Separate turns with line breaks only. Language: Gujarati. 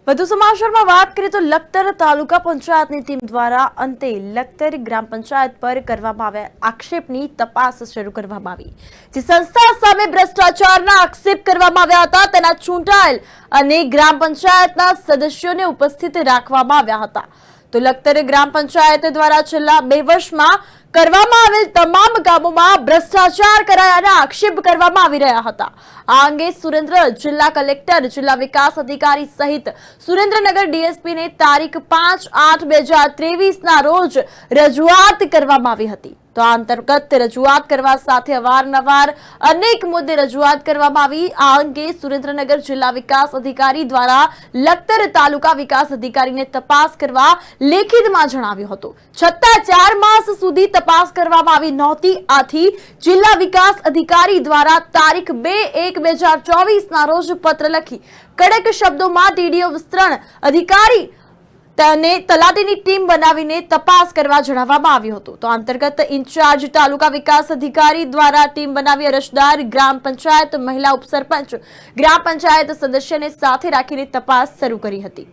વધુ સમાચારમાં વાત કરીએ તો લખતર તાલુકા પંચાયતની ટીમ દ્વારા અંતે લખતર ગ્રામ પંચાયત પર કરવામાં આવ્યા આક્ષેપની તપાસ શરૂ કરવામાં આવી, જે સંસ્થા સામે ભ્રષ્ટાચારના આક્ષેપ કરવામાં આવ્યા હતા તેના ચૂંટાયેલ અને ગ્રામ પંચાયતના સદસ્યોને ઉપસ્થિત રાખવામાં આવ્યા હતા। તો લખતર ગ્રામ પંચાયત દ્વારા છેલ્લા 2 વર્ષમાં કરવામાં આવેલ તમામ કામોમાં ભ્રષ્ટાચાર કરાયાના આક્ષેપ કરવામાં આવી રહ્યા હતા। આ અંગે સુરેન્દ્ર જિલ્લા કલેક્ટર, જિલ્લા વિકાસ અધિકારી સહિત સુરેન્દ્રનગર ડીએસપીને તારીખ 5/8/2023 ના રોજ રજૂઆત કરવામાં આવી હતી। તો આ અંતર્ગત રજૂઆત કરવા સાથે અવારનવાર અનેક મુદ્દે રજૂઆત કરવામાં આવી। આ અંગે સુરેન્દ્રનગર જિલ્લા વિકાસ અધિકારી દ્વારા લખતર તાલુકા વિકાસ અધિકારીને તપાસ કરવા લેખિતમાં જણાવ્યું હતું, છતાં 4 માસ સુધી તપાસ કરવામાં આવી નહોતી। આથી જિલ્લા વિકાસ અધિકારી દ્વારા તારીખ 2/1/2024 ના રોજ પત્ર લખી કડક શબ્દોમાં ટીડીઓ વિસ્તરણ અધિકારી તેને તલાટીની ટીમ બનાવીને તપાસ કરવા જણાવવામાં આવ્યું હતું। તો અંતર્ગત ઇન્ચાર્જ તાલુકા વિકાસ અધિકારી દ્વારા ટીમ બનાવી અરજદાર, ગ્રામ પંચાયત મહિલા ઉપસરપંચ, ગ્રામ પંચાયત સદસ્યને સાથે રાખીને તપાસ શરૂ કરી હતી।